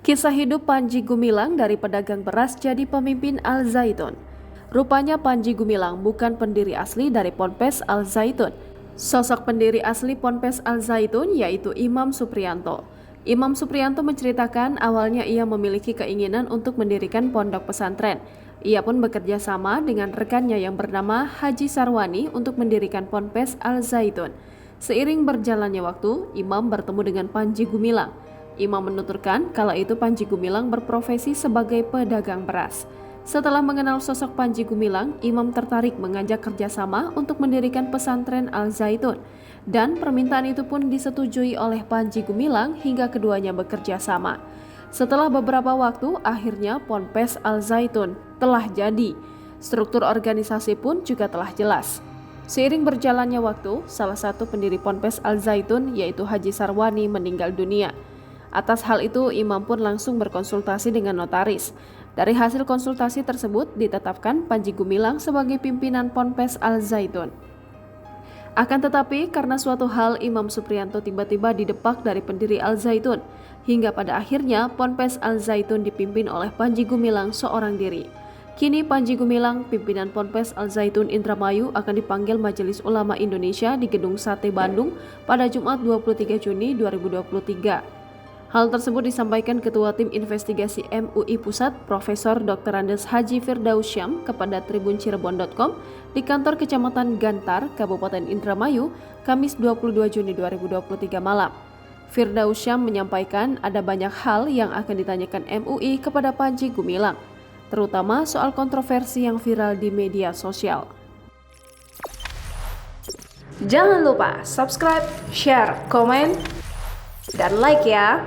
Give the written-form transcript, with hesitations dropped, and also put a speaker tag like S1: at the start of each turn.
S1: Kisah hidup Panji Gumilang dari pedagang beras jadi pemimpin Al Zaitun. Rupanya Panji Gumilang bukan pendiri asli dari Ponpes Al Zaitun. Sosok pendiri asli Ponpes Al Zaitun yaitu Imam Supriyanto. Imam Supriyanto menceritakan awalnya ia memiliki keinginan untuk mendirikan pondok pesantren. Ia pun bekerja sama dengan rekannya yang bernama Haji Sarwani untuk mendirikan Ponpes Al Zaitun. Seiring berjalannya waktu, Imam bertemu dengan Panji Gumilang. Imam menuturkan kala itu Panji Gumilang berprofesi sebagai pedagang beras. Setelah mengenal sosok Panji Gumilang, Imam tertarik mengajak kerjasama untuk mendirikan pesantren Al Zaitun. Dan permintaan itu pun disetujui oleh Panji Gumilang hingga keduanya bekerja sama. Setelah beberapa waktu, akhirnya Ponpes Al Zaitun telah jadi. Struktur organisasi pun juga telah jelas. Seiring berjalannya waktu, salah satu pendiri Ponpes Al Zaitun yaitu Haji Sarwani meninggal dunia. Atas hal itu, Imam pun langsung berkonsultasi dengan notaris. Dari hasil konsultasi tersebut, ditetapkan Panji Gumilang sebagai pimpinan Ponpes Al Zaitun. Akan tetapi, karena suatu hal Imam Supriyanto tiba-tiba didepak dari pendiri Al Zaitun, hingga pada akhirnya Ponpes Al Zaitun dipimpin oleh Panji Gumilang seorang diri. Kini Panji Gumilang, pimpinan Ponpes Al Zaitun Indramayu akan dipanggil Majelis Ulama Indonesia di Gedung Sate Bandung pada Jumat 23 Juni 2023. Hal tersebut disampaikan Ketua Tim Investigasi MUI Pusat Profesor Dr. Andes Haji Firdaus Syam kepada tribuncirebon.com di kantor Kecamatan Gantar, Kabupaten Indramayu, Kamis 22 Juni 2023 malam. Firdaus Syam menyampaikan ada banyak hal yang akan ditanyakan MUI kepada Panji Gumilang, terutama soal kontroversi yang viral di media sosial. Jangan lupa subscribe, share, komen, dan like ya!